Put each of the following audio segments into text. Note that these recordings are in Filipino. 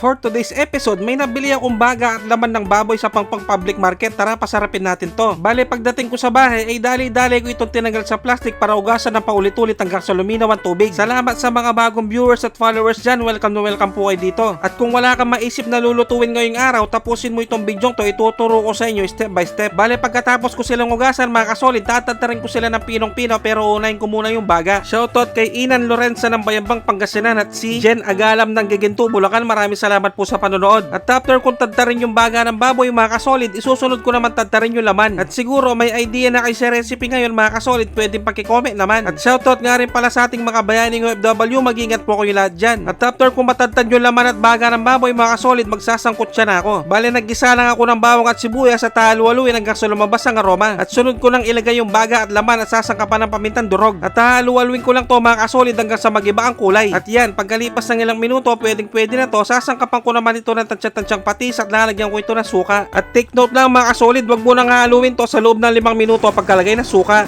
For today's episode, may nabili akong baga at laman ng baboy sa Pangpang Public Market. Tara, pasarapin natin to. Bale, pagdating ko sa bahay, ay dali-dali ko itong tinanggal sa plastic para ugasan ng paulit-ulit hanggang sa luminaw ang tubig. Salamat sa mga bagong viewers at followers dyan. Welcome na welcome po kayo dito. At kung wala kang maisip na lulutuin ngayong araw, tapusin mo itong bidyong to. Ituturo ko sa inyo step by step. Bale, pagkatapos ko silang ugasan, mga kasolid, tatantarin ko sila ng pinong-pino pero unahin ko muna yung baga. Shoutout kay Inan Lorenza ng Bayambang, Pangasinan at si Jen Agalam ng Giginto, Bulacan. Maraming salamat po sa panonood. At after kung tadtarin yung baga ng baboy, mga kasolid, isusunod ko naman tadtarin yung laman. At siguro may idea na kayo sa recipe ngayon, mga kasolid, pwedeng pakicomment naman. At shoutout nga rin pala sa ating mga bayaning OFW, mag-ingat po kayo lahat dyan. At after kung matadtad yung laman at baga ng baboy, mga kasolid, magsasangkot siya na ako. Bale, naggisa lang ako ng bawang at sibuyas at halu-haluin hanggang sa lumabas ang aroma. At sunod ko nang ilagay yung baga at laman at sasangkapan ng pamintang durog. At halu-haluin ko lang to, mga kasolid, hanggang sa mag-iba ang kulay. At yan, pagkalipas ng ilang minuto, pwede na to, sasangkapan ko naman ito ng tansya-tansyang patis at lalagyan ko ito ng suka. At take note lang, mga kasolid, wag mo nang haluin to sa loob ng 5 minuto pagkalagay ng suka.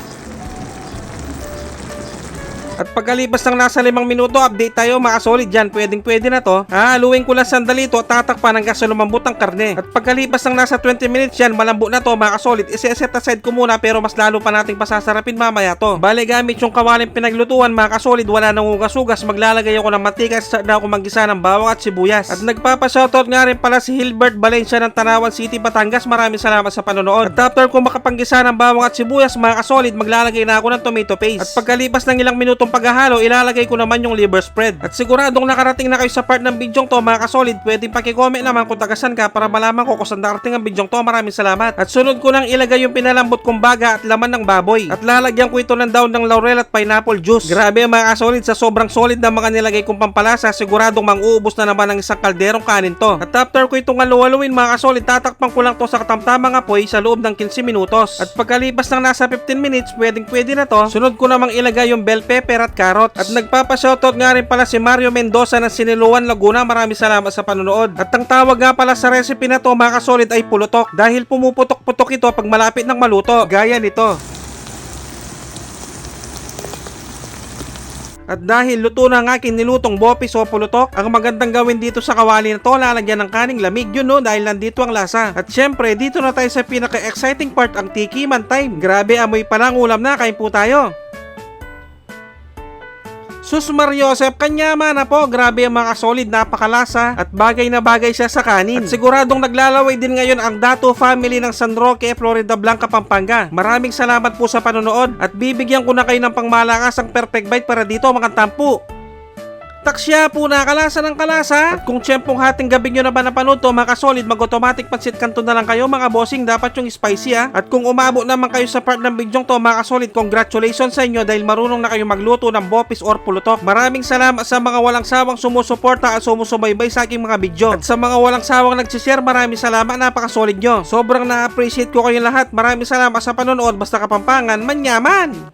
At pagkalipas ng nasa 5 minuto, update tayo, mga solid dyan. Pwede na to. Haluin ko lang sandali to at tatakpan hanggang sa lumambot ang karne. At pagkalipas ng nasa 20 minutes yan, malambot na to, mga solid. Isi-set aside ko muna pero mas lalo pa nating pasasarapin mamaya to. Bale, gamit yung kawaling pinaglutuan, mga solid, wala nang ugas-ugas. Maglalagay ako ng mantika at start na ako maggisa ng bawang at sibuyas. At nagpapa-shoutout nga rin pala si Hilbert Valencia ng Tanawan City, Batangas. Maraming salamat sa panonood. At after ko makapanggisa ng bawang at sibuyas, mga solid, maglalagay na ako ng tomato paste. At pagkalipas ng ilang minutong paghahalo, ilalagay ko naman yung liver spread. At siguradong nakarating na kayo sa part ng bidyong to, mga kasolid, pwedeng pakicomment naman kung tagasan ka para malaman ko kung saan nakarating ang bidyong to. Maraming salamat. At sunod ko nang ilagay yung pinalambot kong baga at laman ng baboy. At lalagyan ko ito ng daon ng laurel at pineapple juice. Grabe, mga kasolid, sa sobrang solid na mga nilagay kong pampalasa, siguradong mang-uubos na naman ng isang kalderong kanin to. At after ko itong halu-haluin, mga kasolid, tatakpan ko lang to sa katamtamang apoy sa loob ng 15 minutos. At pagkalipas ng nasa 15 minutes, pwede na to. Sunod ko namang ilagay yung bell pepper at carrot. At nagpapa-shoutout nga rin pala si Mario Mendoza ng Siniluan, Laguna. Maraming salamat sa panonood. At ang tawag nga pala sa recipe na to, mga kasolid, ay pulutok. Dahil pumuputok-putok ito pag malapit ng maluto. Gaya nito. At dahil luto na ang aking nilutong bopis o pulutok, ang magandang gawin dito sa kawali na to, lalagyan ng kaning lamig. Yun no, dahil nandito ang lasa. At syempre, dito na tayo sa pinaka-exciting part, ang tikiman time. Grabe, amoy pa lang, ulam na, kain po tayo. Sus Mariosep, kanyama na po. Grabe ang mga solid, napakalasa at bagay na bagay siya sa kanin. At siguradong naglalaway din ngayon ang Dato family ng San Roque, Florida Blanca, Pampanga. Maraming salamat po sa panonood at bibigyan ko na kayo ng pangmalakas ang perfect bite para dito, mga tampu. Taksya po na, kalasa ng kalasa. At kung tiyempong hating gabi nyo na ba napanood to, mga kasolid, mag-automatic pansit kanto na lang kayo, mga bossing. Dapat yung spicy At kung umabot naman kayo sa part ng bidyong to, mga kasolid, congratulations sa inyo dahil marunong na kayo magluto ng bopis or pulutok. Maraming salamat sa mga walang sawang sumusuporta at sumusubaybay sa aking mga video. At sa mga walang sawang nagsishare, maraming salamat, napakasolid nyo. Sobrang na-appreciate ko kayong lahat. Maraming salamat sa panonood. Basta Kapampangan, manyaman!